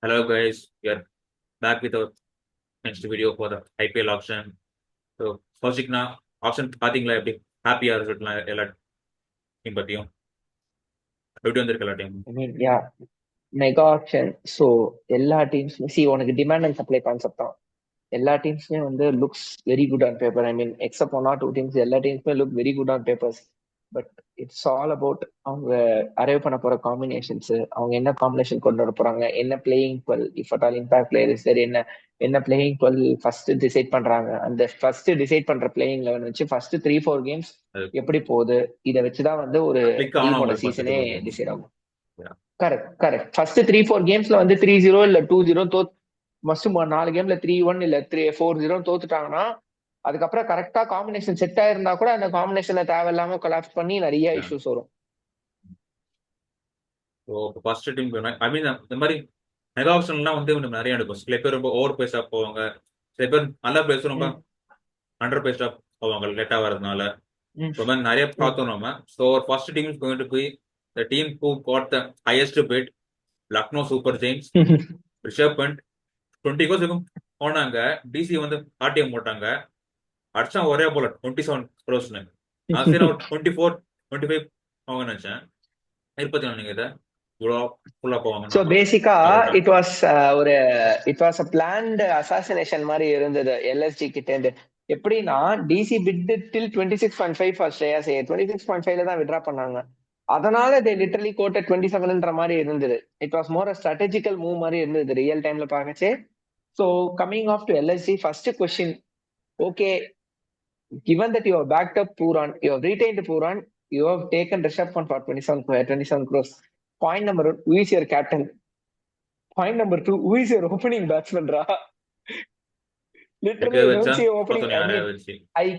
Hello guys, we are back with our next video for the IPL auction. So கௌஷிக்னா option பாத்தீங்களா? எப்படி ஹாப்பியா ரிசல்ட்லாம் எல்லா டீம் பத்தியும் எப்படி வந்திருக்கு எல்லா team? I mean, yeah, mega option. So எல்லா டீம்ஸுமே உனக்கு டிமாண்ட் அண்ட் சப்ளை கான்செப்ட் தான். எல்லா டீம்ஸுமே வந்து looks very good on paper. I mean except one or two teams, எல்லா டீம்ஸுமே look very good on papers. But it's all about அவங்க arrive பண்ண போற காம்பினேஷன்ஸ், அவங்க என்ன காம்பினேஷன் கொண்டு வர போறாங்க, என்ன playing twelve, if at all impact player is there, என்ன என்ன பிளேயிங் டுவெல் ஃபர்ஸ்ட் டிசைட் பண்றாங்க. அந்த ஃபர்ஸ்ட் டிசைட் பண்ற பிளேயிங் லெவன் வச்சு ஃபர்ஸ்ட் 3-4 கேம்ஸ் எப்படி போகுது, இதை வச்சுதான் வந்து ஒரு கிளிக் ஆகணும் டீமோட அவங்களுக்கு ஃபர்ஸ்ட் சீசனே த்ரீ கேம்ஸ். டிசைட் ஆகும். Correct correct. ஃபர்ஸ்ட் 3-4 கேம்ஸ்ல வந்து 3-0 இல்ல 2-0 ஃபர்ஸ்ட் 4 கேம்ல 3-1 இல்ல 4-0 தோத்துட்டாங்கன்னா, அதுக்கப்புறம் கரெக்டா காம்பினேஷன் செட் ஆயிருந்தா கூட அந்த காம்பினேஷனை தேவையில்லாம கொலாப்ஸ் பண்ணி நிறைய இஷ்யூஸ் வரும். ஸோ ஃபர்ஸ்ட் டீம் ஐ மீன் இந்த மாதிரி மெகா ஆப்ஷன்லாம் வந்து இன்னும் நிறைய எடுக்கும். சில பேர் ரொம்ப ஓவர் பேஸாக போவாங்க, சில பேர் நல்ல பிளேஸ் ரொம்ப அண்டர் பேஸ்டாக போவாங்க லேட்டாக வரதுனால. இந்த மாதிரி நிறைய பார்த்தோம் நம்ம. So first team is going to be the team who got the highest bid, Lucknow super giants. Rishabh Pant 20 crores இருக்கும் போனாங்க. டிசி வந்து ஆர்டிஎம் போட்டாங்க, அடிச்சா ஒரே போல 27 க்ரோஸ்னு. நான் சரி ஒரு 24-25 அவங்க நினைச்சேன். இருபத்தி நாலு நீங்க இதை இவ்வளோ ஃபுல்லா போவாங்க. ஸோ பேசிக்கா it was a planned assassination மாதிரி இருந்தது எல்எஸ்ஜி கிட்ட இருந்து. எப்படின்னா DC bid till 26.5 for Shreyas Iyer, 26.5ல தான் விட்ரா பண்ணாங்க. அதனால தே லிட்டரலி கோட்டட் 27ன்ற மாதிரி இருந்தது. It was more a strategical move மாதிரி இருந்தது ரியல் டைம்ல பார்க்கச்சே. So coming off to LSG, first question, okay, given that you have backed up Puran, you have retained Puran, you have taken Rishabh Pant for 27 crores. Point number 1, who is your captain? Point number 2, who is your opening batsman, Ra? Literally, I don't see opening. I mean,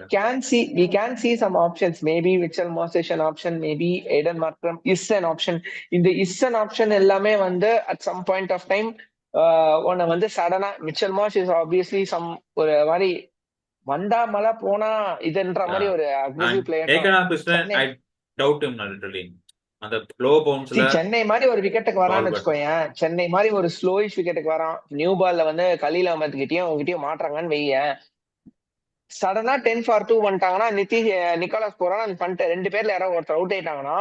we can see some options. Maybe Mitchell Moss is an option. Maybe Aiden Markram is an option. In the is an option, எல்லாமே வந்து at some point of time, உன்னை வந்து சடனா Mitchell Marsh is obviously some ஒரு மாதிரி வந்தா மழை போனா இதுன்ற மாதிரி ஒரு அக்ரெசிவ் பிளேயர். சென்னை மாதிரி ஒரு விக்கெட்டுக்கு வரான்னு வச்சுக்கோயேன், சென்னை மாதிரி ஒரு ஸ்லோயிஷ் விக்கெட்டுக்கு வரான், நியூ பால்ல வந்து கலீல் அஹமத் கிட்டயும் உங்ககிட்டயும் மாட்டுறாங்கன்னு வையேன், சடனா 10 for 2 வந்துட்டாங்கன்னா, நிக்கோலஸ் போறான் பண்ணிட்டு 2 பேர்ல யாராவது ஒருத்தர் அவுட் ஆயிட்டாங்கன்னா,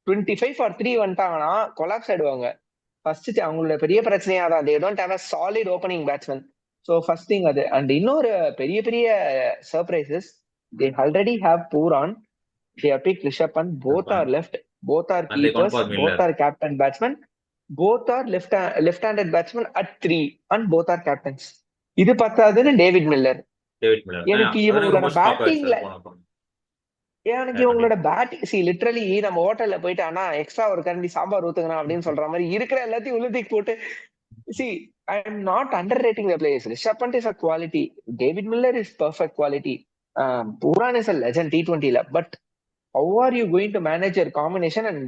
25 for 3 வந்துட்டாங்கன்னா கொலாப்ஸ் ஆயிடுவாங்க. ஃபர்ஸ்ட் அவங்களோட பெரிய பிரச்சனையா தான், they don't have a solid opening batsman. So first thing அது. அண்ட் இன்னொரு பெரிய பெரிய surprises, they already have Pooran, they have picked Rishabh Pant, both are left, both are keepers, both are captain batsmen, both are left-handed batsmen at 3 and both are captains. இது பத்தாதுன்னு David Miller. எனக்கு இவங்களோட batting literally நம்ம ஹோட்டல்ல போயிட்டு ஆனா extra ஒரு கரண்டி சாம்பார் ஊத்துக்கணும் அப்படின்னு சொல்ற மாதிரி இருக்கிற எல்லாத்தையும் உளுத்திக்கு போட்டு. See, I am not underrating the players. Rishabh Pant is a quality. David Miller is perfect quality. Puran is a legend T20 la. But how are you going to manage your combination and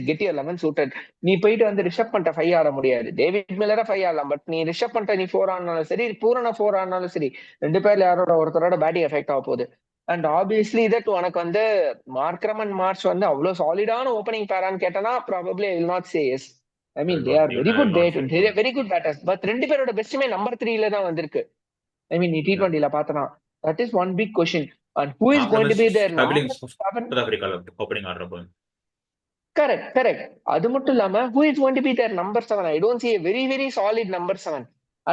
get your 11 suited? நீ போயிட்டு வந்து ரிஷப் பண்ட 5 ஆட முடியாது, David மில்லரை 5 ஆடலாம். But நீ ரிஷப் பண்ட நீ 4 ஆனாலும் சரி, பூரண 4 ஆனாலும் சரி, 2 பேர்ல யாரோட ஒருத்தரோட பேட்டிங் எஃபெக்ட் ஆக போகுது. அண்ட் ஆப்வியஸ்லி தட் உனக்கு வந்து மார்க்ரம் அண்ட் மார்ச் வந்து அவ்வளவு சாலிடான ஓப்பனிங் பேரான்னு கேட்டனா probably I will not say yes. I mean they are very good, very good batters. But 2 பேரோட பெஸ்ட்டுமே நம்பர் 3ல தான் வந்திருக்கு. ஐ மீன் நீ T20ல பார்த்தனா, that is one big question. And who is going to be their correct. அது மட்டும் இல்லாம who is going to be their number 7? I don't see a very very solid number 7.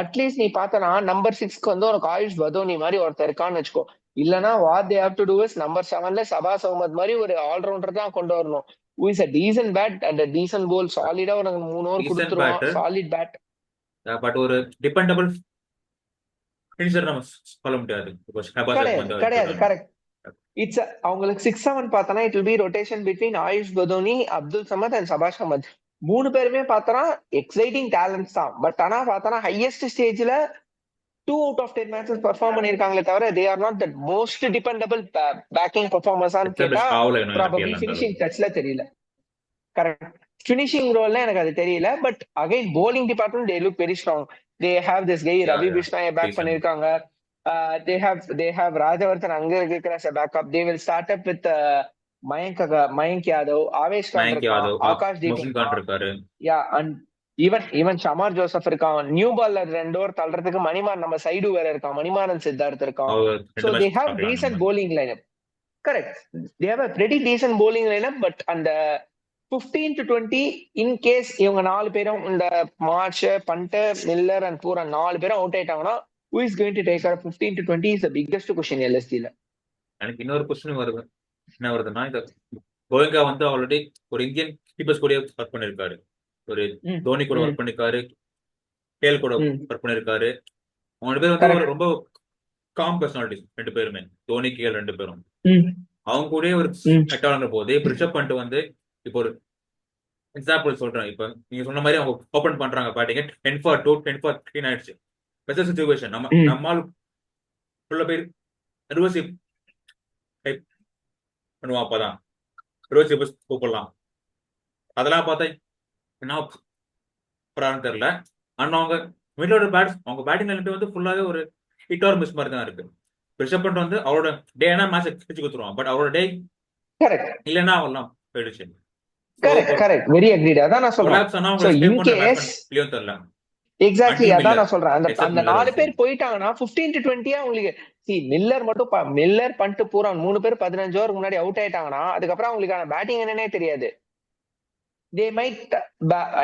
At least நீ பார்த்தனா நம்பர் 6க்கு வந்து உனக்கு ஆயுஷ் பதோனி மாதிரி ஒருத்தர் இருக்கான்னு வச்சுக்கோ. இல்லனா what they have to do is number 7ல சபாஸ் அஹமத் மாதிரி ஒரு ஆல்ரவுண்டர் தான் கொண்டு வரணும். who is a decent bat and a decent ball, சாலிடா உனக்கு 3 ஓவர் கொடுத்துருவான், சாலிட் பேட். பட் ஒரு டிபெண்டபிள் சொல்ல முடியாது. கிடையாது. கரெக்ட். இட்ஸ் அவங்களுக்கு 6-7 பார்த்தனா it will be rotation between AYUSH Badoni, Abdul Samad and சபாஷ் அஹமத். 3 பேருமே பார்த்தனா எக்ஸைட்டிங் டேலண்ட்ஸ் தான். பட் ஆனா பார்த்தனா ஹையஸ்ட் ஸ்டேஜ்ல 2 out of 10 மேட்சஸ் பெர்ஃபார்ம் பண்ணிருக்காங்களே தவிர they are not the most dependable backing performers ஆன்னு கேட்டா ப்ராபபிலி ஃபினிஷிங் டச்ல தெரியல. கரெக்ட். ஃபினிஷிங் ரோல்ல எனக்கு அது தெரியல. But again bowling department they look very strong. They have this guy Ravi பிஷ்னாயை பேக் பண்ணிருக்காங்க. They have ராஜவர்தன் அங்க இருக்கிற as a backup. They will start up with Mayank Yadav, Avesh Khan இருக்காரு, ஆகாஷ் தீப் இருக்காரு. Yeah, and even Shamar Joseph இருக்கான், நியூ பால்ல 2 ஓவர் தள்ளுறதுக்கு மணிமாறன் நம்ம சைடு வேற இருக்கான், மணிமாறன் சித்தார்த் இருக்கான். அவர் சோ 2 தே மேட்ச் ஹேவ் பார்க்கலாம் டீசன்ட் நம்ம. bowling lineup. Correct, they have a pretty decent bowling lineup. But அந்த 15 to 20 இன் கேஸ் இவங்க 4 பேரும் இந்த Marsh, Banda, Miller and Pooran 4 பேரும் out ஆயிட்டாங்கன்னா who is going to take out 15 to 20 is the biggest question LSD ல. எனக்கு இன்னொரு question வருது. என்ன வருதுன்னா, இந்த கோயங்கா வந்து ஆல்ரெடி ஒரு இந்தியன் கீப்பர்ஸ் கூட ஒர்க் பண்ணிருக்காரு. ஒரு ம், தோனி கூட ம், ஒர்க் பண்ணிருக்காரு, கேஎல் கூட ம். ஒர்க் பண்ணிருக்காரு. அவங்க 2 பேர் வந்து ஒரு கரெக்ட். ரொம்ப காம் பர்சனாலிட்டிஸ் 2 பேருமே. தோனி, கேஎல் 2 பேரும். ம், அவங்க கூட ஒரு ம், செட்டான போது இப்போ ரிஷப் பண்ட் வந்து இப்போ ஒரு எக்ஸாம்பிள் சொல்றேன். இப்போ நீங்க சொன்ன மாதிரி அவங்க ஓபன் பண்றாங்க பேட்டிங்க 10 for 2, 10 for 3 ஆயிடுச்சு. பெஸ்ட் சிச்சுவேஷன் ம். நம்மால் உள்ள பேர் ரிவர்ஸ் டைப் பண்ணுவோம். அப்பதான் ரிவர்ஸ் கூப்பிடலாம். அதெல்லாம் பார்த்தா என்ன பண்றாங்கன்னு தெரியல. ஆனா அவங்க மிடில் பேட்ஸ் அவங்க பேட்டிங் லைன் வந்து ஃபுல்லாவே ஒரு ஹிட் ஆர் மிஸ் மாதிரி தான் இருக்கு. ரிஷப் பண்ட் வந்து அவரோட டேனா மேட்ச் கிழிச்சு கொடுத்துருவான். பட் அவரோட டே கரெக்ட், இல்லைன்னா அவெல்லாம் போயிடுச்சு. Correct, correct. Very agreed. அதான் நான் சொல்றேன். கொலாப்ஸ் ஆனா சோ அவங்க ஸ்டே இன் பண்ற கேஸ் பேட்ஸ்மேன் இல்லையோ தெரியல. எக்ஸாக்ட்லி அன்டில் அதான் மில்லர், நான் சொல்றேன். அந்த எக்ஸப்ட் அந்த மில்லர் 4 ஆல்சோ. பேர் போயிட்டாங்கன்னா 15 to 20 உங்களுக்கு மில்லர் மட்டும் மில்லர் பண்ணிட்டு பூரா 3 பேர் 15 ஓவருக்கு முன்னாடி அவுட் ஆயிட்டாங்கன்னா அதுக்கப்புறம் அவங்களுக்கான பேட்டிங் என்னன்னே தெரியாது. they might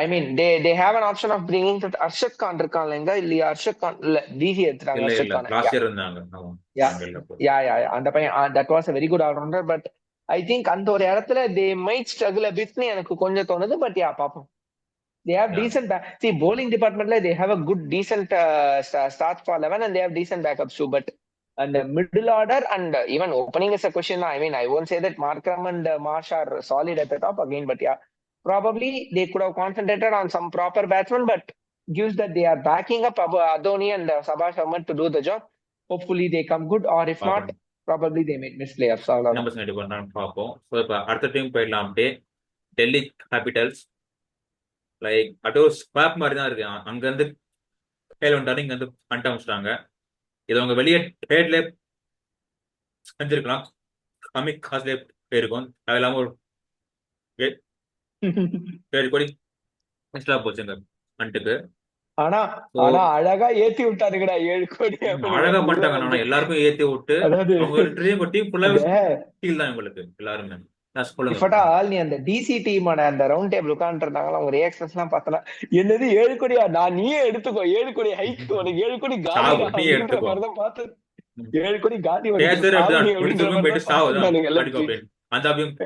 I mean they have an option of bringing that Arshad Khan இருக்கான்ல, எங்க இல்லையா? அர்ஷத் கான் இல்ல, டிசி எடுத்துட்டாங்க இல்ல அர்ஷத் இல்ல கான். லாஸ்ட் இயர் இருந்தாங்க. ஆமா, யா அவங்க இல்ல இப்போ. அந்த பையன் that was a very good all-rounder. But I think அந்த ஒரு இடத்துல they might struggle a bit னு எனக்கு கொஞ்சம் தோணுது. பட் பாப்போம். They have Yeah. decent see bowling department they have a good decent start for 11 and they have decent backups too. But and the middle order and even opening is a question. I mean, I won't say that Markram and Marsh are solid at the top again, but probably they could have concentrated on some proper batsmen. But gives that they are backing up Adoni and Sabah Ahmed to do the job. Hopefully they come good, or if not, பாப்போம் probably they might miss playoffs. என்ன percentage பண்றான்னு பார்ப்போம். So இப்போ அடுத்த team போயிடலாம். அப்படியே Delhi Capitals. Like அது ஒரு ஸ்வாப் மாதிரி தான் இருக்கு. அங்கேருந்து கையில் வந்துட்டாரு, இங்க வந்து பண்ணிட்டு அமைச்சிட்டாங்க. இது அவங்க வெளியே ட்ரேட்ல செஞ்சிருக்கலாம், கம்மி காசுலேயே போயிருக்கும். தேவையில்லாம ஒரு 7 கோடி எக்ஸ்ட்ரா போச்சுங்க பண்ணிட்டுக்கு. ஆனா ஸோ ஆனா அழகா ஏத்தி விட்டாருங்கடா 7 கோடி அழகா பண்ணிட்டாங்க. ஆனா எல்லாருக்கும் ஏத்தி விட்டு அதாவது அவங்க டீம் ஃபுல்லாவே ஃபீல் தான் உங்களுக்கு எல்லாருமே. சொல்லுங்க. நீ அந்த டிசி டீமோட அந்த ரவுண்ட் டேபிள் உட்கார்ந்து இருந்தாங்களா, அவங்க ரியாக்ஷன்ஸ் எல்லாம் பார்த்தனா என்னது 7 கோடியா, நான் நீயே எடுத்துக்கோ 7 கோடி ஹைக், உனக்கு 7 கோடி காலி சாவு, நீ அப்படின்ற எடுத்துக்கோ. மாதிரிதான் பார்த்து 7 கோடி காலி பேசுற அப்படிதான் அப்படின்ற முடிச்சவங்க போயிட்டு மாதிரிதான் சாவுதான் பார்த்துட்டானுங்க அடிக்கும் எல்லாத்தையும். அப்படின்னு அஞ்சாபையும்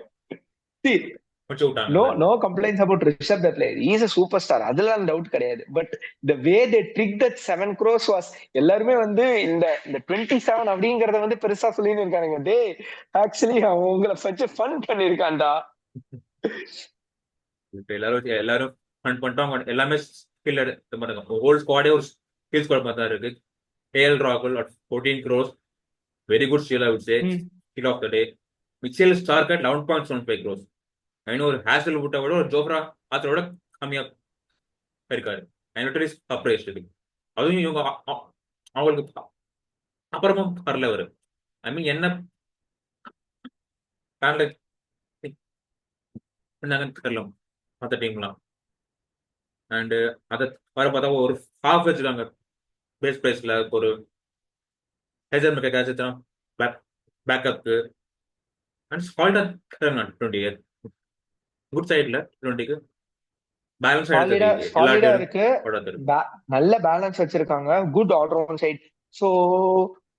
முடிச்சு விட்டாங்க. No complaints about Rishabh the player. He is a superstar. அதுல டவுட் கிடையாது. But the way they tricked that 7 crores was எல்லாருமே வந்து இந்த 27 அப்படிங்கறத வந்து பெருசா சொல்லின்னு இருக்கானுங்க. டே ஆக்சுவலி அவன் உங்களை சச் ஃபன் பண்ணிருக்கான்டா. இப்ப எல்லாரும் ஃபன் பண்ணிட்டோம். எல்லாமே ஸ்கில் எடுத்து ஹோல் ஸ்குவாடே ஒரு ஸ்கில் ஸ்குவாட் மாதிரி தான் இருக்கு. கேஎல் ராகுல் at 14 crores, very good steal I would say, steal of the day. Mitchell Starc at 11.75 crores. இன்னும் ஒரு ஹேசல் விட்டா விட ஒரு ஜோஃப்ரா ஆத்தரோட கம்மியா இருக்காரு. லிட்டரலி சர்ப்ரைஸ்ட் இது. அதுவும் இவங்க அவங்களுக்கு அப்புறமும் வரல அவரு. ஐ மீன் என்ன பிளான்ல இருந்தாங்கன்னு தெரியல மற்ற டீம்லாம். அண்டு அதை வர பார்த்தா ஒரு ஹாஃப் வச்சுருக்காங்க பேஸ் பிரைஸ்ல. ஒரு ஹேசர் மெக்க கேட்ச் பேக்கப்க்கு அண்ட் ஸ்கால்டா 20 குட் சைட்ல 20க்கு பேலன்ஸ் சாலிடா இருக்கு, நல்ல பேலன்ஸ் வச்சிருக்காங்க, குட் ஆல்ரவுண்ட் சைட். சோ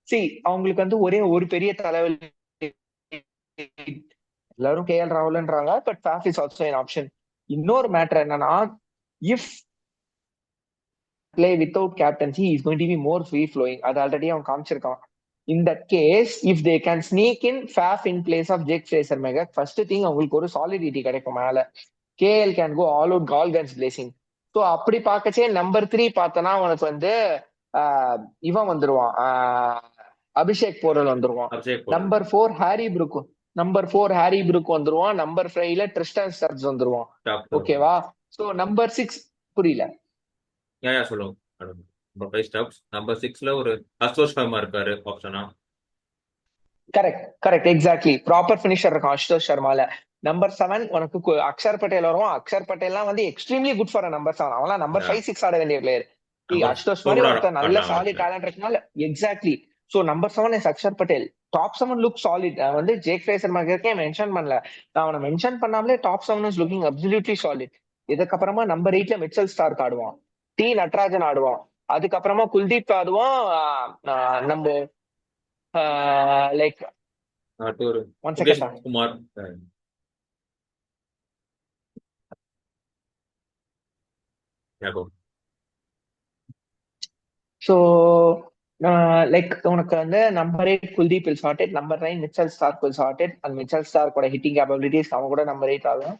சி அவங்களுக்கு வந்து ஒரே ஒரு பெரிய தலைவலி, எல்லாரும் கேஎல் ராகுல்ன்றாங்க. But Faf is also an option. இன்னொரு மேட்டர் என்னன்னா, if play without captaincy is going to be more free flowing. அது ஆல்ரெடி அவன் காமிச்சிருக்கான். In that case, if they can sneak in Faf in place of Jake Fraser Megak, first thing அவங்களுக்கு ஒரு solidity கிடைக்கும் மேல. KL can go all out, all guns blazing. So அப்படி பார்க்கச்சே number 3 பார்த்தனா உனக்கு வந்து இவன் வந்துருவான், அபிஷேக் போரல் வந்துருவான். நம்பர் 4 ஹாரி புரூக் வந்துருவான். நம்பர் 5ல ட்ரிஸ்டன் ஸ்டர்ஜ் வந்துருவான். ஓகேவா? ஸோ நம்பர் 6 புரியல. சொல்லுங்க. நம்பர் 6ல ஒரு அசோஷ் சர்மா இருக்காரு ஆப்ஷனா. கரெக்ட் எக்ஸாக்ட்லி ப்ராப்பர் ஃபினிஷர் இருக்கான் அசுதோஷ் சர்மால. நம்பர் 7 உனக்கு அக்ஷர் பட்டேல் வரும். அக்ஷர் பட்டேல்லாம் வந்து எக்ஸ்ட்ரீம்லி குட் ஃபார் நம்பர் 7. அவன்லாம் நம்பர் 5, 6 ஆட வேண்டிய பிளேயர். நம்பர் அசுதோஷ் மாதிரி சூப்பரா ஒருத்தர் நல்ல ஆடலாம் சாலிட் அவருக்கு. டேலண்ட் இருக்கனால exactly. So number 7 is Axar Patel. Top 7 look solid. வந்து ஜேக் ஃப்ரேசர் மகர்க்கே மென்ஷன் பண்ணல. நான் அவனை மென்ஷன் பண்ணாமலே top 7 is looking absolutely solid. இதுக்கப்புறமா நம்பர் 8ல மிச்சல் ஸ்டார்க் ஆடுவான். டி நட்ராஜன் ஆடுவான். அதுக்கப்புறமா குல்தீப் ஆடுவான். நம்ம லைக் அடுத்து ஒரு ஒன் முகேஷ் செகண்ட். குமார். யாகோ. ஸோ லைக் உனக்கு வந்து number 8 Kuldeep will sorted, number 9 Mitchell Starc will sorted. And Mitchell ஸ்டார்க்கோட hitting capabilities அவன் கூட நம்பர் 8 ஆகும்.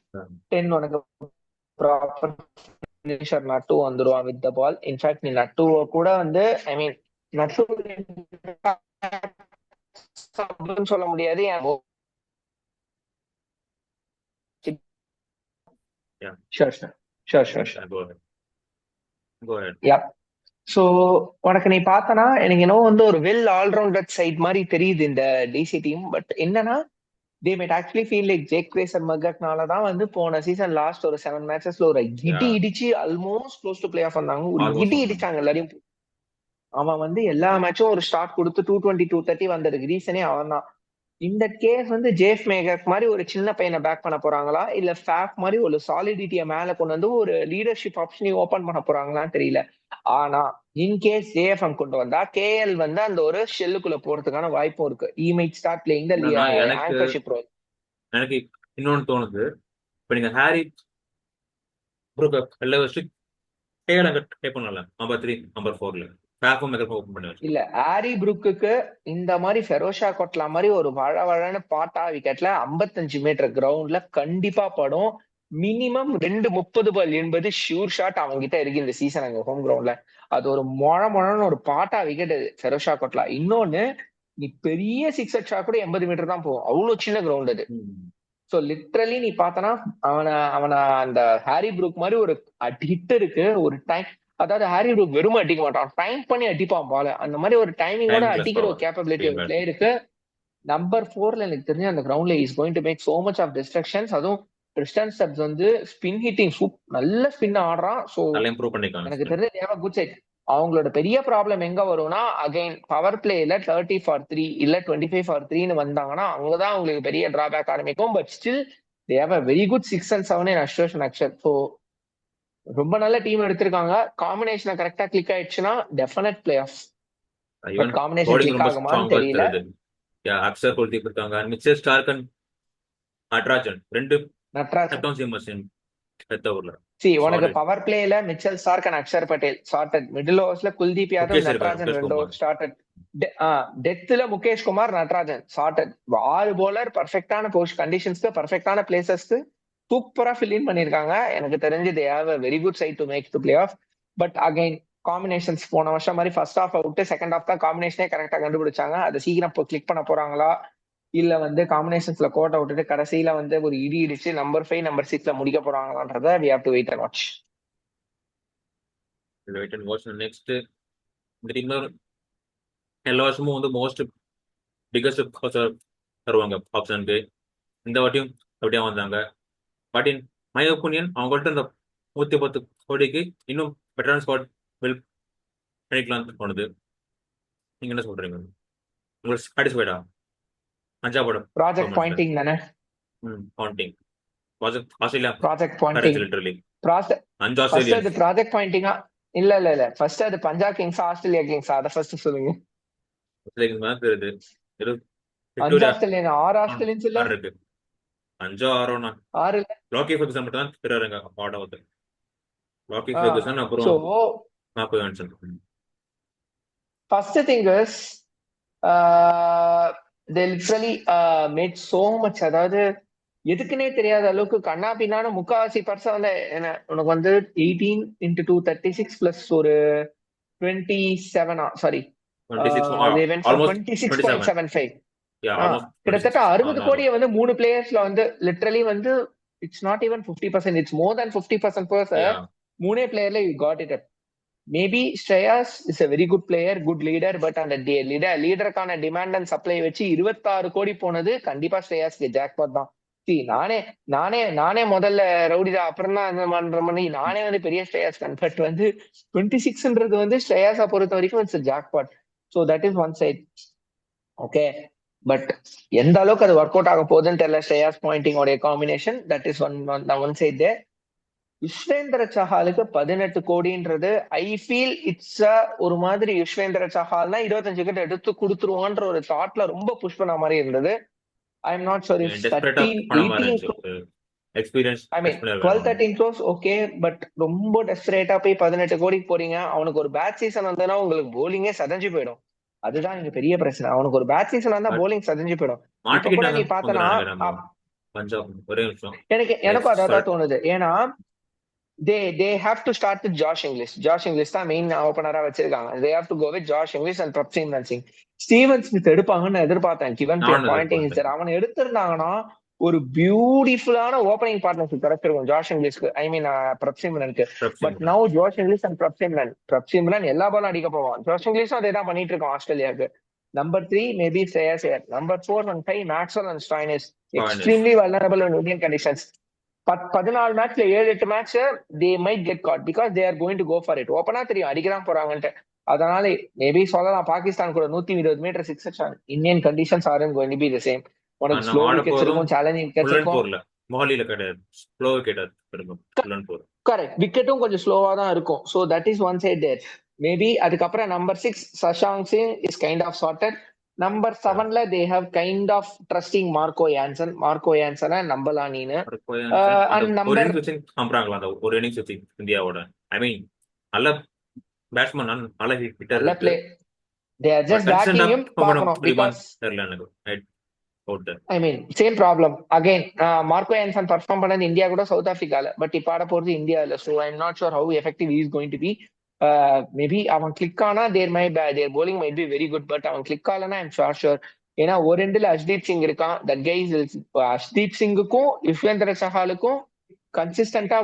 10 உனக்கு ப்ராப்பர் ஃபினிஷர் நட்டு வந்துருவான் வித் த பால். இன்ஃபேக்ட் நீ நட்டுவை கூட வந்து ஐ மீன் நட்டு சொல்ல முடியாது. Yeah. Sure. Go ahead. Yeah. So உனக்கு நீ பார்த்தனா எனக்கு என்னவோ வந்து ஒரு வெல் ஆல்ரவுண்டட் சைட் மாதிரி தெரியுது இந்த டிசி டீம். பட் என்னன்னா they might actually feel like Jake Fraser மகர்க்னால தான் வந்து போன சீசன் லாஸ்ட் ஒரு 7 மேட்சஸ்ல ஒரு இடி இடிச்சு almost close to play of வந்தாங்க. ஒரு இடி இடிச்சாங்க எல்லாரையும். அவன் வந்து எல்லா மேட்சும் ஒரு ஸ்டார்ட் கொடுத்து 220 230 வந்ததுக்கு ரீசனே அவன் தான். இந்த கேஸ் வந்து ஜேஃப் மேகக் மாதிரி ஒரு சின்ன பையனை பேக் பண்ண போறாங்களா, இல்ல ஃபேப் மாதிரி ஒரு சாலிடிட்டியை மேல கொண்டு வந்து ஒரு லீடர்ஷிப் ஆப்ஷனையும் ஓபன் பண்ண போறாங்களான்னு தெரியல. ஆனா இன்கேஸ் ஜேஎஃப்எம் கொண்டு வந்தா கேஎல் வந்து அந்த ஒரு ஷெல்லுக்குள்ள போறதுக்கான வாய்ப்பும் இருக்கு. He might start playing the anchorship role. எனக்கு இன்னொன்னு தோணுது. இப்ப நீங்க ஹாரி ப்ரூக் எல்லாம் வச்சு கேஎல் அங்க ட்ரை பண்ணலாம். நம்பர் 3 நம்பர் 4ல ஃபேஃபும் மெகர் ஓபன் பண்ணி வச்சு. இல்ல ஹாரி ப்ரூக்குக்கு இந்த மாதிரி ஃபெரோஷா கொட்லா மாதிரி ஒரு வழவழன்னு பாட்டா விக்கெட்ல 55 மீட்டர் கிரவுண்ட்ல கண்டிப்பா படும். மினிமம் 230 பால் என்பது ஷூர் ஷாட் அவங்கிட்ட இருக்கு இந்த சீசன் அங்க ஹோம் கிரவுண்ட்ல. அது ஒரு மொழன்னு ஒரு பாட்டா விக்கெட் ஃபெரோஷா கொட்லா. இன்னொன்னு நீ பெரிய சிக்ஸ் அடிச்சா கூட 80 மீட்டர் தான் போகும். அவ்வளவு சின்ன கிரவுண்ட் அது. சோ லிட்ரலி நீ பார்த்தனா அவன அந்த ஹாரி ப்ரூக் மாதிரி ஒரு ஹிட் இருக்கு. ஒரு டைம், அதாவது ஹாரி ப்ரூக் வெறும் அடிக்க மாட்டான், டைம் பண்ணி அடிப்பான் பால. அந்த மாதிரி ஒரு டைமிங்கோட அடிக்கிற ஒரு கேப்பபிலிட்டி ஒரு பிளேயருக்கு நம்பர் 4ல எனக்கு தெரிஞ்சு அந்த கிரவுண்ட்ல is going to make so much of destructions. அதுவும் கிறிஸ்டன் ஸ்டப்ஸ் வந்து ஸ்பின் ஹிட்டிங் நல்ல ஸ்பின் ஆடுறான். சோ எனக்கு தெரிஞ்சு தேவை குட் சைட். அவங்களோட பெரிய ப்ராப்ளம் எங்க வரும்னா அகைன் பவர் பிளேல 30-3 இல்ல 25-3 வந்தாங்கன்னா அங்கதான் அவங்களுக்கு பெரிய டிராபேக் ஆரம்பிக்கும். But still they have a very good 6 and 7 in Ashutosh and Axar. So ரொம்ப நல்ல டீம் எடுத்திருக்காங்க. காம்பினேஷன் கரெக்டா கிளிக் ஆயிடுச்சுன்னா definite play off. But combination click ஆகுமான்னு தெரியல. அக்ஷர் குல்தீப் இருக்காங்க, மிச்சல் ஸ்டார்க் அண்ட் நட்ராஜன் ரெண்டு உனக்கு பவர் பிளேல Mitchell Starc and Axar Patel sorted. Middle ஓவர்ஸ்ல குல்தீப் யாதவ் நட்ராஜன் 2 ஓவர் ஸ்டார்ட்டட். டெத்ல முகேஷ் குமார் நட்ராஜன் சார்ட்டட். 6 போலர் பர்ஃபெக்டான கண்டிஷன்ஸ்க்கு பர்ஃபெக்டான பிளேசஸ்க்கு சூப்பரா ஃபில் இன் பண்ணிருக்காங்க. எனக்கு தெரிஞ்சு they have a very good side to make to play off. But again combinations போன வருஷம் மாதிரி ஃபர்ஸ்ட் ஹாஃப் விட்டு செகண்ட் ஹாஃப் தான் காம்பினேஷனே கரெக்டா கண்டுபிடிச்சாங்க. அதை சீக்கிரம் கிளிக் பண்ண போறாங்களா, இல்ல வந்து காம்பினேஷன்ஸ்ல கோட்டை விட்டுட்டு கடைசியில வந்து ஒரு இடி இடிச்சு நம்பர் 5 நம்பர் 6ல முடிக்க போறாங்களான்றத we have to wait and watch. Next இந்த டீம்ல எல்லா வருஷமும் வந்து மோஸ்ட் பிகஸ்ட் தருவாங்க ஆப்ஷனுக்கு. இந்த வாட்டியும் அப்படியே வந்தாங்க. பட் இன் மை ஒப்பீனியன் அவங்கள்ட்ட இந்த 110 கோடிக்கு இன்னும் பெட்டரான ஸ்குவாட் பில்ட் பண்ணிக்கலாம்னு தோணுது. நீங்க என்ன சொல்றீங்க? உங்களுக்கு சாட்டிஸ்ஃபைடா? பஞ்சாபோட ப்ராஜெக்ட் பாயிண்டிங் தானே. Pointing Australia project pointing literally அஞ்சு ஆஸ்திரேலியா. அது ப்ராஜெக்ட் பாயிண்டிங்கா? இல்ல ஃபர்ஸ்ட் அது பஞ்சாப் கிங்ஸ் ஆஸ்திரேலியா கிங்ஸ் அத ஃபர்ஸ்ட் சொல்லுங்க. தெரியுது. அஞ்சு ஆஸ்திரேலியன் 6 ஆஸ்திரேலியன்ஸ் இல்ல இருக்கு. 5 6 6 இல்ல. லாக்கி ஃபெர்குசன் மட்டும் தான் தெரியாருங்க ஆட வந்து. லாக்கி ஃபெர்குசன் அப்புறம் mark Johnson. First thing is they literally made so much. அதாவது எதுக்குன்னே தெரியாத அளவுக்கு கண்ணா பின்னான முக்காவாசி பர்சன் வந்து என்ன உனக்கு வந்து 18 into 2 36 பிளஸ் ஒரு 27 சாரி 26.75 கிட்டத்தட்ட 60 கோடியை வந்து 3 பிளேயர்ஸ்ல வந்து லிட்டரலி வந்து it's not even 50%, it's more than 50% percent 3 பிளேயர்ல you got it. Maybe Shreyas is a very good player, good leader. But அந்த லீடருக்கான டிமாண்ட் அண்ட் சப்ளை வச்சு 26 கோடி போனது கண்டிப்பா ஸ்ரேயாஸ்க்கு ஜாக்பாட் தான். நானே நானே நானே முதல்ல ரவுடிதா அப்புறம் தான் அந்த பண்ற மாதிரி நானே வந்து பெரிய ஸ்ரேயாஸ் ஃபேன். பட் வந்து 26ன்றது வந்து ஸ்ரேயாஸை பொறுத்த வரைக்கும் it's jackpot. So that is one side. Okay, but எந்த அளவுக்கு அது ஒர்க் அவுட் ஆக போகுதுன்னு தெரியல. ஸ்ரேயாஸ் பாயிண்டிங் உடைய combination that is one side there. Yuzvendra சஹாலுக்கு 18 கோடின்றது ஐ ஃபீல் இட்ஸ் ஒரு மாதிரி. யுஸ்வேந்திர சஹால்னா 25 கிட்ட எடுத்து கொடுத்துருவான்ற ஒரு தாட்ல ரொம்ப புஷ் பண்ண மாதிரி இருந்தது. I am not sure if டெஸ்பரேட்டா 13 பண்ண மாதிரி 18 இருந்துச்சு. Experience I mean 12-13 crores okay, but ரொம்ப டெஸ்பரேட்டா போய் 18 கோடிக்கு போறீங்க. அவனுக்கு ஒரு பேட் சீசன் வந்ததுன்னா உங்களுக்கு போலிங்கே சதஞ்சு போயிடும். அதுதான் இங்க பெரிய பிரச்சனை. அவனுக்கு ஒரு பேட் சீசன் வந்தா போலிங் சதஞ்சு போயிடும். இப்ப கூட நீ பாத்தனா பஞ்சாப் ஒரே நிமிஷம் எனக்கும் அதான் தோணுது. ஏன்னா they have to start with Josh Inglis. Josh Inglis தான் மெயின் ஓபனரா வச்சிருக்காங்க. they have to go with Josh Inglis and Prabhsimran Singh. Steven Smith எடுப்பாங்கன்னு எதிர்பார்த்தேன். கிவன் பாயிண்டிங் இஸ் அவனை எடுத்திருந்தாங்கன்னா ஒரு பியூட்டிஃபுல்லான ஓப்பனிங் பார்ட்னர்ஷிப் கிடைச்சிருக்கும் ஜாஷ் இங்கிலீஷ்க்கு, ஐ மீன் பிரப்சிம்ரனுக்கு. But now Josh Inglis and Prabhsimran எல்லா பாலும் அடிக்க போவான். ஜாஷ் இங்கிலீஷும் அதே தான் பண்ணிட்டு இருக்கான் ஆஸ்திரேலியாவுக்கு. Number 3 maybe Shreyas Iyer. Number 4 and 5 Maxwell and Stoinis extremely vulnerable in Indian conditions. 14 மேட்ச்ல 7-8 match they might get caught because they are going to go for it. ஓப்பனா தெரியும் அடிக்கலாம் போறாங்கன்ட்டு. அதனால மேபி சொல்லலாம் பாகிஸ்தான் கூட 120 மீட்டர் 6 அடிச்சாங்க. Indian conditions are going to be the same. உனக்கு slow wickets இருக்கும், சேலஞ்சிங் விக்கெட்ஸ் இருக்கும். மொஹாலில கிடையாது, ஸ்லோ விக்கெட் இருக்கும். கரெக்ட், விக்கெட்டும் கொஞ்சம் ஸ்லோவா தான் இருக்கும். So that is one side there. Maybe அதுக்கப்புறம் number 6 Shashank Singh is kind of sorted. Number 7ல they have kind of trusting Marco Jansen. Marco யான்சனை நம்பலாம் நீனு. அண்ட் நம்பர் நம்பறாங்களா அந்த ஒரு இன்னிங்ஸ் வச்சு இந்தியாவோட? ஐ மீன் நல்ல பேட்ஸ்மேன், நல்ல ஹிட்டர், நல்ல play. they are just backing him பார்க்கணும் because I mean same problem again. Marco Jansen perform பண்ணது இந்தியா கூட சவுத் ஆப்பிரிக்கால, பட் இப்ப ஆட போறது இந்தியால. so I'm not sure how effective he is going to be. Maybe அவன் கிளிக் ஆனா their bowling might be very good, but அவன் கிளிக் ஆலனா I'm sure. ஏன்னா ஒரு எண்டுல அஷ்தீப் சிங் இருக்கான். தட் கைஸ் அஷ்தீப் சிங்குக்கும் யுஸ்வேந்திர சஹாலுக்கும் கன்சிஸ்டன்டா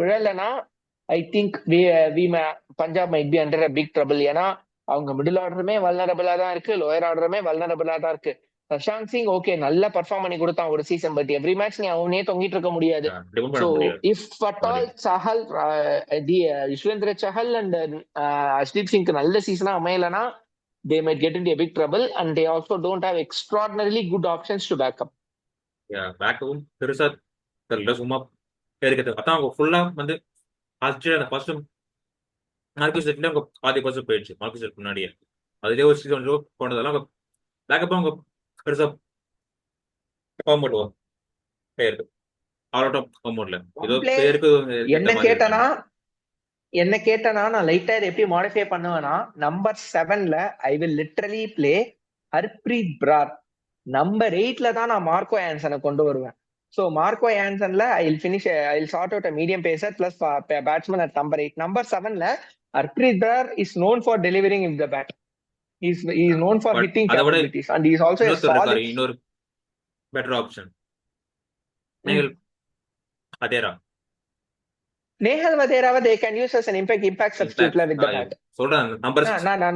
விழலனா I think Punjab might be under a big trouble. ஏன்னா அவங்க மிடில் ஆர்டருமே வல்னரபிளா தான் இருக்கு, லோயர் ஆர்டருமே வல்னரபிளா தான் இருக்கு. சஷாங்க் சிங் ஓகே நல்லா பர்ஃபார்ம் பண்ணி கொடுத்தான் ஒரு சீசன், பட் எவ்ரி மேட்ச் நீ அவனே தொங்கிட்டு இருக்க முடியாது. So if at all Chahal Yuzvendra Chahal and Arshdeep சிங்க்கு நல்ல சீசனா அமையலனா they might get into a big trouble, and they also don't have extraordinarily good options to back up. பேக்கப்பும் பெருசா தெரியல, சும்மா பேருக்கு அதான் ஃபுல்லா வந்து ஆஸ்திரேலியா ஃபர்ஸ்ட் மார்க்கஸ் செட்ல அவங்க பாதி பர்சன்ட் போயிடுச்சு. மார்க்கஸ் செட் முன்னாடியே அதுலேயே ஒரு சீசன் போனதெல்லாம் அவங்க பேக்கப் அவங்க பெருசா பர்ஃபார்ம் பண்ணுவோம் பேருக்கு அவுட் ஆஃப் கமௌண்ட்ல ஏதோ பேருக்கு. என்ன கேட்டனா நான் லைட்டா எப்படி மாடிஃபை பண்ணுவேன்னா, நம்பர் 7ல I will literally play Harpreet Brar. Number 8ல தான் நான் மார்க்கோ யான்சனை கொண்டு வருவேன். ஸோ மார்க்கோ யான்சன்ல I will sort out a medium pacer plus batsman at number 8. Number 7ல Harpreet Brar is known for delivering in the bat. he is known for hitting capabilities and he is also a solid. இன்னொரு better option Nehal வதேராவை they can use as an impact substitute with the bat. சொல்றேன் number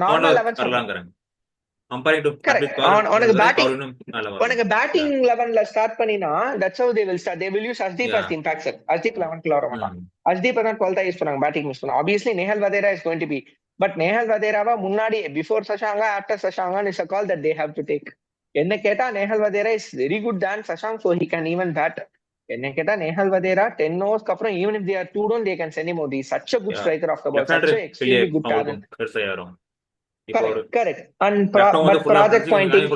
normal 11 சொல்லலாம்ங்கறேன். Comparing to உனக்கு batting 11ல start பண்ணினா that's how they will start. They will use Ashdeep as the impact set. Ashdeep 11ல வர மாட்டான். Ashdeep தான் 12th use பண்ணாங்க batting use பண்ணாங்க. obviously Nehal Vadera is going to be, but Nehal Vadera முன்னாடி before Sashanga after Sashanga is a call that they have to take. என்ன கேட்டா Nehal Vadera is very good than Sashang, so he can even bat. என்ன கேட்டா Nehal Vadera 10 overs அப்புறம் even if they are 2 down they can send him out. He is such a good striker of the ball, such a extremely good talent. Correct. And but project pointing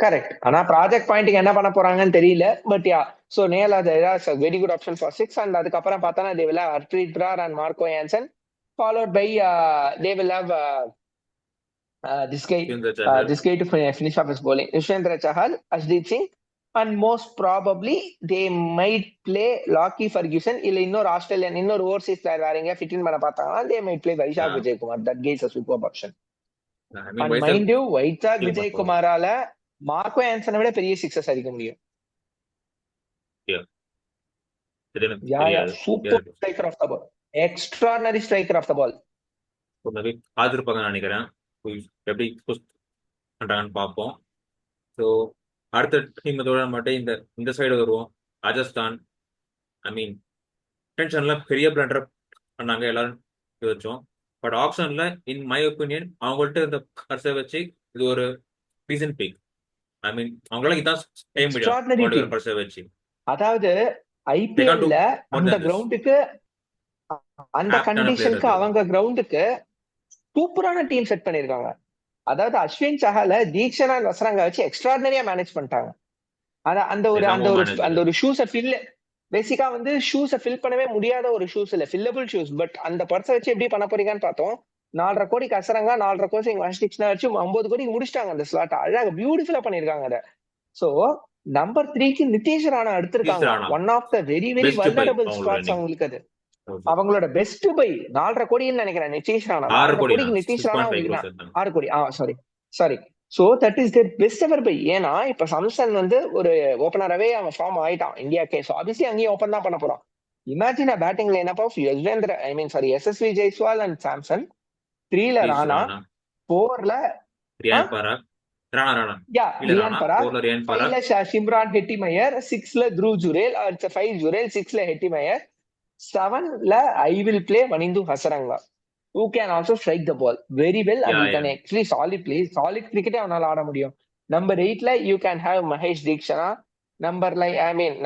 correct. ஆனா project Poynting என்ன பண்ண போறாங்கன்னு தெரியல. But yeah, so Nehal Vadera is a very good option for 6. and அதுக்கு அப்புறம் பார்த்தானா they will have Harpreet Brar and Marco Jansen, followed by they will have this guy to finish off his bowling, Yuzvendra Chahal, Ashdeep Singh, and most probably they might play Lockie Ferguson. இல்ல இன்னொரு Australian இன்னொரு Overseas player வேற எங்க fit in பண்ண பார்த்தாங்கன்னா they might play Vaishak Vijaykumar. that guy is a superb option. and mind you, Vaishak Vijaykumarால Marco யான்சனை விட பெரிய சிக்ஸஸ் அடிக்க முடியும். Super striker of the ball, extraordinary striker of the ball. பார்த்துருப்பாங்க நினைக்கிறேன். எப்படி புஷ் பண்றாங்கன்னு பார்ப்போம். ஸோ அடுத்த டீம் இதோட மட்டும் இந்த சைடு வருவோம். ராஜஸ்தான். ஐ மீன் டென்ஷன்ல பெரிய பிளண்டர் பண்ணாங்க எல்லாரும் யோசிச்சோம். பட் ஆப்ஷன்ல இன் மை ஒப்பீனியன் அவங்கள்ட்ட இந்த கர்சை வச்சு இது ஒரு ரீசன் பிக். ஐ மீன் அவங்களால இதான் செய்ய முடியும் எக்ஸ்ட்ராடினரி அவங்களோட டீம். கர்சை வச்சு. அதாவது They can't do ஐபிஎல்ல more அந்த than this. கிரவுண்டுக்கு அந்த Apt-ஆன player கண்டிஷனுக்கு அது. அவங்க கிரவுண்டுக்கு சூப்பரான டீம் செட் பண்ணிருக்காங்க. அதாவது அஸ்வின் சஹால தீக்ஷனா வசரங்க வச்சு எக்ஸ்ட்ராடினரியா மேனேஜ் பண்ணிட்டாங்க. அந்த ஒரு நிஜாமும் அந்த ஒரு manager. அந்த ஒரு ஷூஸை பேசிக்கா வந்து ஷூஸை ஃபில் பண்ணவே முடியாத ஒரு ஷூஸ் இல்ல, ஃபில்லபிள் ஷூஸ். பட் அந்த பர்ஸை வச்சு எப்படி பண்ண போறீங்கன்னு பார்த்தோம். 4.5 கோடிக்கு அசரங்கா, 4.5 கோடி வாஷிங்டனா வச்சு 9 கோடிக்கு முடிச்சிட்டாங்க அந்த ஸ்லாட். அழகாக பியூட்டிஃபுல்லா பண்ணிருக்காங்க அதை. சோ நம்பர் 3க்கு நிதிஷ் ராணா எடுத்திருக்காங்க. Nitish Rana. One of the very very Best buy vulnerable அவங்களோட ஸ்பாட்ஸ் இன்னிங். அவங்களுக்கு அது. அவங்களோட பெஸ்ட் பை 4.5 கோடின்னு நினைக்கிறேன் நிதிஷ் ராணா. 6 4.5 கோடி கோடிக்கு நிதிஷ் ராணா 6.5 உங்களுக்கு crores. 6 கோடி. Sorry. So that is their best ever buy. ஏன்னா இப்ப சம்சன் வந்து ஒரு ஓபனராகவே அவன் ஃபார்ம் ஆயிட்டான் இந்தியாக்கே. ஸோ ஆப்வியஸ்லி அங்கேயும் ஓப்பன் தான் பண்ண போறான். Imagine a batting lineup of யஸ்வேந்திர எஸ்எஸ்வி ஜெய்ஸ்வால் அண்ட் சாம்சன். 3ல நிதிஷ் ராணா, ராணா. 4ல ரியான் பராக். ராணா. இல்ல ரியான் ராணா. பராக், 4ல ரியான் பராக். 5ல சிம்ரான் ஹெட்டிமயர், 6ல த்ருவ் ஜுரேல், 5 ஜுரேல், 6ல ஹெட்டிமயர், 7ல I will play Wanindu Hasaranga, who can also strike the ball very well and Yeah, he can yeah. actually solid cricket அவனால ஆட முடியும். நம்பர் 8ல you can have Mahesh Theekshana. Number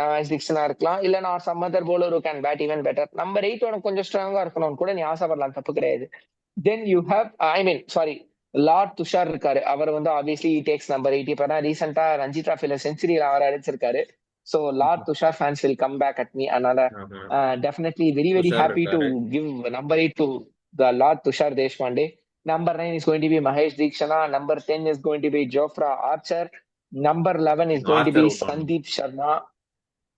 Mahesh Theekshana இருக்கலாம், இல்ல நான் some other bowler who can bat even better. Number 8 உனக்கு கொஞ்சம் ஸ்ட்ராங்கா இருக்கணும் கூட நீ ஆசைப்படலாம், தப்பு கிடையாது. Then you have sorry Lord Tushar இருக்காரு. அவர் வந்து ஆப்வியஸ்லி டேக்ஸ் நம்பர் 8. இப்ப தான் ரீசெண்டா ரஞ்சி டிராஃபில செஞ்சுரியில அவர் அடிச்சிருக்காரு. So Lord Tushar fans will come back at me. அதனால definitely very very Tushar happy to இருக்காரு. Give number 8 to the Lord Tushar Deshpande. Number 9 is going to be Mahesh Deekshana. Number 10 is going to be Jofra Archer. Number 11 is going to be Archer Sandeep Sharma.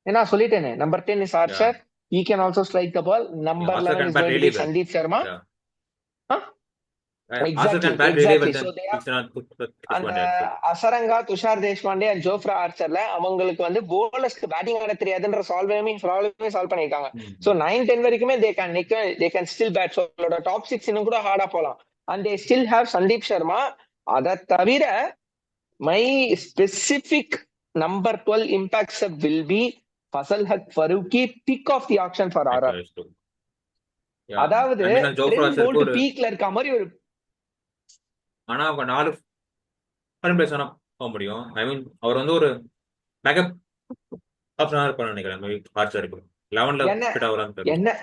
என்ன சொல்லிட்டேனே, number 10 is Archer. He can also strike the ball. Number 11 is going to be Sandeep Sharma. Exactly. So they have அந்த Hasaranga, Tushar Deshpande and Jofra ஆர்ச்சர்ல அவங்களுக்கு வந்து போலர்ஸ்க்கு batting ஆட தெரியாதுன்ற ப்ராப்ளமே solve பண்ணிருக்காங்க. So 9-10 வரைக்குமே they can still bat. So top 6 இன்னும் கூட ஹார்டா போலாம். And they still have Sandeep Sharma. அத தவிர my specific number 12 impact sub will be Fazal Haq Farooqi, pick of the action for RR. அதாவது பீக்ல இருக்க மாதிரி ஒரு, ஆனா அவங்க 4 பிளேஸ் வேணா போக முடியும். ஐ மீன் அவர் வந்து ஒரு பேக்கப் ஆப்ஷனா இருப்பான்னு நினைக்கிறேன். ஆர்ச்சருக்கு 11ல ஃபிட் ஆகலாம்னு தெரியல.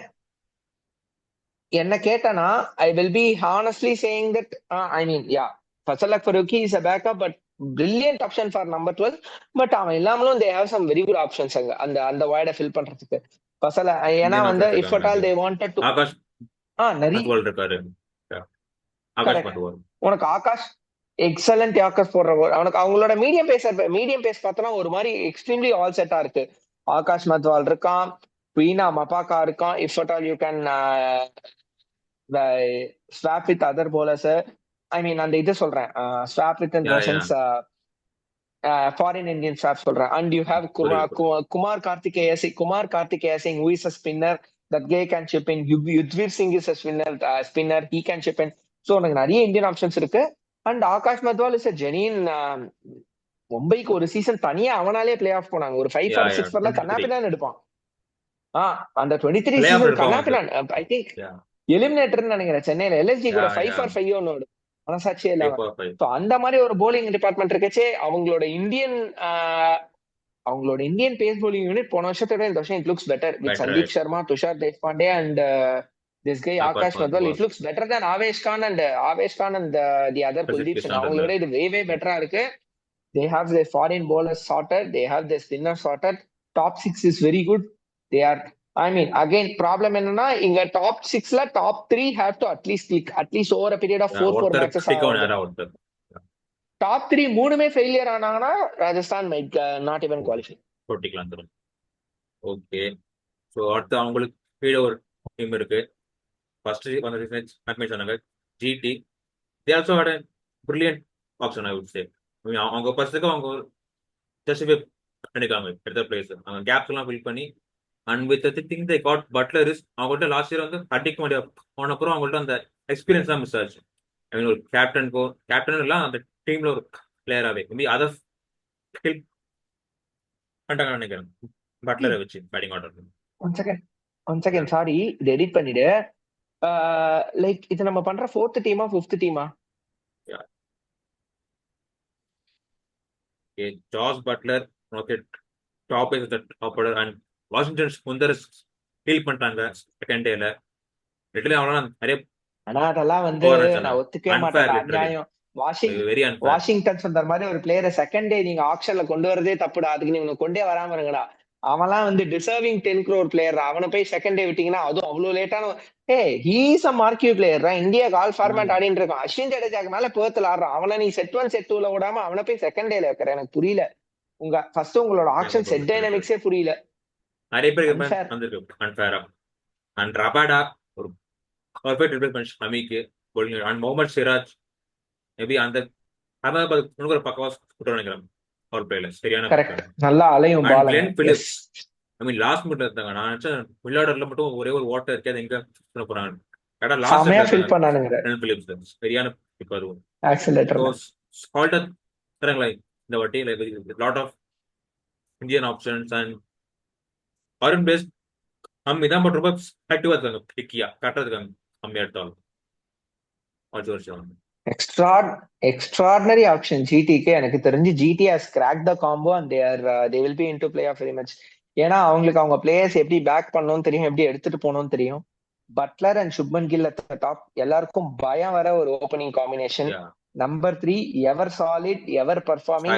என்ன கேட்டனா I will be honestly saying that Fazal Haq Farooqi is a backup but brilliant option for number 12. But அவன் இல்லாமலும் they have some very good options அங்க அந்த வாய்ட ஃபில் பண்றதுக்கு. ஃபசல் ஏனா வந்து if at all they wanted to Akash நிறைய இருக்காரு. ஆகாஷ் மத்வால். உனக்கு ஆகாஷ் எக்ஸலன்ட் யாக்கர்ஸ் போடுற அவனுக்கு அவங்களோட மீடியம் பேஸ் பார்த்தோன்னா ஒரு மாதிரி எக்ஸ்ட்ரீம்லி ஆல் செட்டா இருக்கு. ஆகாஷ் மத்வால் இருக்கான், பீனா மபாக்கா இருக்கான். If at all you can swap with other bowlers. I mean அந்த இது சொல்றேன், ஸ்வாப் வித் இந்த சென்ஸ் ஃபாரின் இந்தியன் ஸ்வாப் சொல்றேன். And you have Kumar Kartikeya Singh who is a spinner. that guy can chip in. Yudhvir Singh is a spinner, he can chip in. So உனக்கு நிறைய Indian options இருக்கு. And Akash Madhwal is a genuine மும்பைக்கு ஒரு season தனியா அவனாலே play off போனாங்க. ஒரு 5 or 6 ஃபார்ல கண்ணாபினான் எடுப்பான். அந்த 23 சீசன் கண்ணாபினான். ஐ திங்க் எலிமினேட்டர்னு நினைக்கிறேன் சென்னையில எல்எஸ்ஜி கூட 5 for 5 ஒன்னு மனசாட்சியே இல்லாம. ஸோ அந்த மாதிரி ஒரு போலிங் டிபார்ட்மெண்ட் இருக்கச்சே அவங்களோட இந்தியன் பேஸ் bowling யூனிட் போன வருஷத்தோட இந்த வருஷம் it looks better with Sandeep Sharma, Tushar Deshpande and this guy Akash Madwal. It looks better than Avesh Khan and the other Kuldeep Singh. அவங்களோட இது way better இருக்கு. They have their foreign bowlers sorted, they have their spinner sorted. Top 6 is very good. They are, I mean, again problem என்னன்னா இங்க top 6ல top 3 have to at least over a period of 4 matches. Top 3 மூணுமே failure ஆனாங்கன்னா Rajasthan might not even qualify. போட்டிக்கலாம் தரும். Okay, so அடுத்து அவங்களுக்கு கீழே ஒரு டீம் இருக்கு. ஃபர்ஸ்ட் சொன்னாங்க GT. They also had a brilliant option I would say. அவங்க ஃபர்ஸ்ட்டுக்கு அவங்க ஜஸ்டிஃபை பண்ணிருக்காங்க எடுத்த பிளேஸ். அவங்க கேப்ஸ் எல்லாம் ஃபில் பண்ணி and with thing they got Buttler is அவங்கள்ட்ட லாஸ்ட் இயர் வந்து ஹர்திக் பாண்டியா போனப்புறம் அவங்கள்ட்ட அந்த எக்ஸ்பீரியன்ஸ் தான் மிஸ் ஆச்சு. ஐ மீன் ஒரு கேப்டன் எல்லாம் அந்த டீம்ல ஒரு பிளேயராகவே மேபி அதை ஹெல்ப் பண்ணிட்டாங்கன்னு நினைக்கிறேன் பட்லரை வச்சு batting order. One second one second sorry, இது எடிட் பண்ணிடு. லைக் இது நம்ம பண்ற 4th டீமா 5th டீமா? Jos Buttler okay top is top order and Washington Sundar fill பண்ணிட்டாங்க செகண்ட் டேல. லிட்டரலி அவனால நிறைய ஆனா அதெல்லாம் வந்து நான் ஒத்துக்கவே மாட்டேன், அநியாயம். Very unfair. வாஷிங்டன் சுந்தர் மாதிரி ஒரு பிளேயரை செகண்ட் டே நீங்க ஆக்ஷன்ல கொண்டு வரதே தப்புடா. அதுக்கு நீங்க கொண்டே வராம இருங்கடா. அவன்லாம் வந்து டிசர்விங் 10 crore பிளேயர். அவனை போய் செகண்ட் டே விட்டீங்கன்னா அதுவும் அவ்வளவு லேட்டான. He's a marquee player. India கால் ஃபார்மேட் ஆடிட்டு இருக்கான். அஸ்வின் ஜடேஜாக்கு மேல பேர்த்துல ஆடுறான். அவனை நீ செட் 1 செட் 2ல விடாம அவனை போய் செகண்ட் டேல வைக்கிற. எனக்கு புரியல. ஃபர்ஸ்ட் உங்களோட ஆக்ஷன் செட் டைனமிக்ஸே புரியல. நிறைய பேர் வந்திருக்கு அன்ஃபேரா. அண்ட் ரபாடா ஒரு பர்ஃபெக்ட் ரிப்ளேஸ்மெண்ட் ஷமிக்கு bowling. And Mohammed Siraj maybe அந்த அகமதாபாத் ஒரு பக்கவா சுட்டு நினைக்கிறேன் அவர் பிளேல சரியான. கரெக்ட், நல்லா அலையும் பால். கிளென் பிலிப்ஸ் ஐ மீன் லாஸ்ட் மினிட்ல இருந்தாங்க. நான் நினைச்சேன் விளையாடல மட்டும் ஒரே ஒரு ஓட்டர் இருக்காது எங்க பண்ண போறாங்க. கடை செமையா ஃபில் பண்ணானுங்க. கிளென் பிலிப்ஸ் சரியான பிக் அதுவும். ஆக்சிலரேட்டர் சால்ட் தரங்களா இந்த வாட்டி like lot of Indian options and foreign pace கம்மி தான், பட் ரொம்ப ஆக்டிவா இருக்காங்க. பிக்கியா கட்டுறதுக்காங்க கம்மியா எடுத்தாலும் வருஷம் extraordinary option GTக்கு. எனக்கு தெரிஞ்சு GT has cracked the combo and they will be into playoff very much. ஏன்னா அவங்களுக்கு அவங்க பிளேயர்ஸ் எப்படி பேக் பண்ணணும்னு தெரியும், எப்படி எடுத்துட்டு போகணும்னு தெரியும். Buttler and Shubman Gill at top, எல்லாருக்கும் பயம் வர ஒரு opening combination. Number 3 ever solid ever performing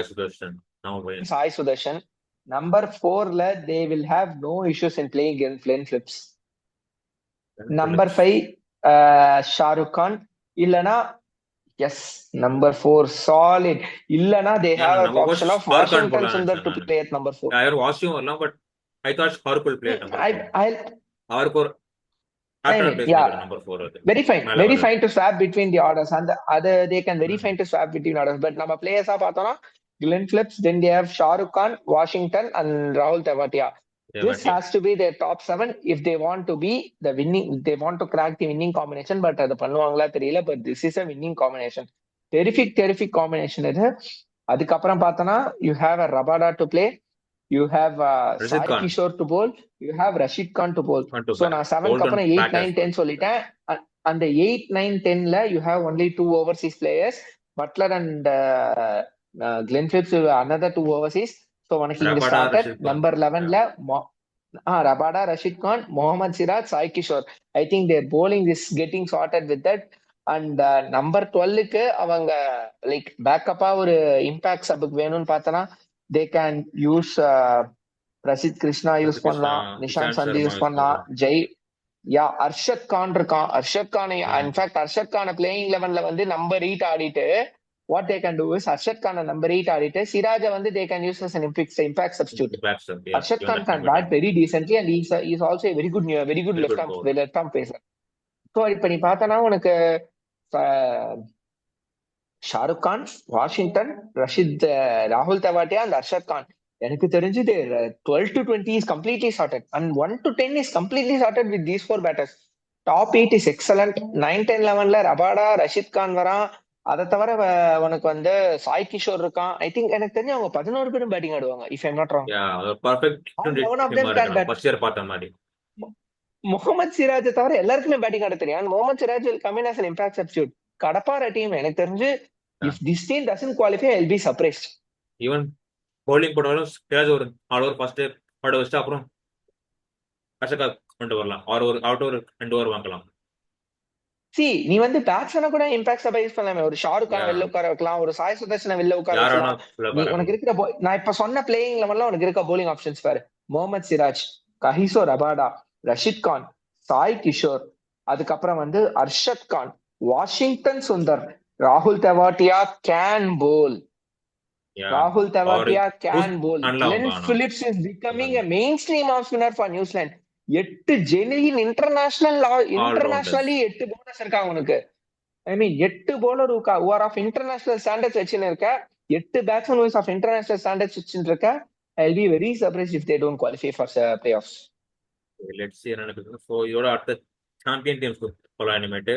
Sai Sudharsan. Number 4ல they will have no issues in playing against Glenn Phillips. Number 5 Shahrukh Khan. இல்லனா எஸ் நம்பர் 4 சாலிட். இல்லனா they have an option of Washington Sundar to play at number 4. I was watching but I thought Haruk will play at number 4. Haruk or number 4. Very fine to swap between the orders and the other they can very fine to swap between orders. But நம்ம players பார்த்தோம்னா Glenn Phillips, then they have Shahrukh Khan, Washington and Rahul Tewatia. This has to be their top 7 if they want to be the winning, they want to crack the winning combination. But அது பண்ணுவாங்களா தெரியல. But this is a winning combination. Terrific combination இது. அதுக்கப்புறம் பார்த்தோம்னா you have a Rabada to play, you have Sai Kishore to bowl, you have Rashid Khan to bowl. So நான் 7க்கு அப்புறம் 8 9 10 சொல்லிட்டேன். அந்த 8 9 10ல you have only 2 overseas players, Butler and Glenn Phillips, another 2 overseas. So உனக்கு இங்க started number 11ல Rabada, Rashid Khan, Mohammad Siraj, Sai Kishore. I think their bowling is getting sorted with that. And number 12க்கு அவங்க like பேக்கப்பா ஒரு impact சப்புக்கு வேணும்னு பார்த்தனா they can use Prasidh Krishna use பண்ணலாம், நிஷாந்த் சந்தி யூஸ் பண்ணலாம், அர்ஷத் கான் இருக்கான். அர்ஷத் கான் இன்ஃபேக்ட் அர்ஷத் கான பிளேயிங் 11ல வந்து நம்பர் 8 ஆடிட்டு what they can do is Arshad Khan number 8 ஆடிட்டு சிராஜை வந்து they can use as an impact substitute. Arshad Khan can bat very decently and he's also a very good left arm pacer. So இப்ப நீ பார்த்தனா உனக்கு Shahrukh Khan, Washington, Rashid, ராகுல் Tewatia and Arshad Khan. எனக்கு தெரிஞ்சு 12 to 20 is completely sorted and 1 to 10 is completely sorted with these 4 batters. Top 8 is excellent. 9 10 11ல Rabada, Rashid Khan வரான். அதை தவிர உனக்கு வந்து சாய் கிஷோர் இருக்கான். ஐ திங்க் எனக்கு தெரிஞ்சு அவங்க 11 பேரும் பேட்டிங் ஆடுவாங்க if I'm not wrong. Mohammed Siraj தவிர எல்லாருக்குமே பேட்டிங் ஆட தெரியும். Mohammed Siraj will come in as an impact substitute. கடப்பார டீம் எனக்கு தெரிஞ்சு if this team doesn't qualify I'll be surprised. Even bowling போட்டாலும் சிராஜ் ஒரு ஆல் ஓவர் ஃபர்ஸ்ட் ஆட வச்சு அப்புறம் அஷகா கொண்டு வரலாம் ஆர் ஒரு அவுட் ஓவர் 2 ஓவர் வாங்கலாம். நீ வந்து பேட்ஸ்மேனை கூட இம்பாக்ட் சர்வைஸ் பண்ணலாமே. ஒரு ஷாருக் கான வெளில உட்கார வைக்கலாம், ஒரு சாய் சுதர்ஷனை வெளில உட்கார வைக்கலாம். உனக்கு இருக்கிற நான் இப்ப சொன்ன பிளேயிங் லெவன்ல உனக்கு இருக்க bowling ஆப்ஷன்ஸ் பாரு. முகமது சிராஜ், கஹிசோ ரபாடா, ரஷித் கான், சாய் கிஷோர், அதுக்கப்புறம் வந்து அர்ஷத் கான், வாஷிங்டன் சுந்தர், ராகுல் Tewatia can pole. Rahul Tewatia can bowl. Glenn Phillips is becoming a mainstream off spinner for New Zealand. 8 genuine internationally 8 bowlers இருக்காங்க உனக்கு. I mean 8 bowler who are of international standards வச்சுன்னு இருக்க. 8 batsmen who is of international standards வச்சுன்னு இருக்க. I'll be very surprised if they don't qualify for playoffs. Let's see. So இதோட அடுத்த champion டீம்ஸ்க்கு போலாம் இனிமேட்டு.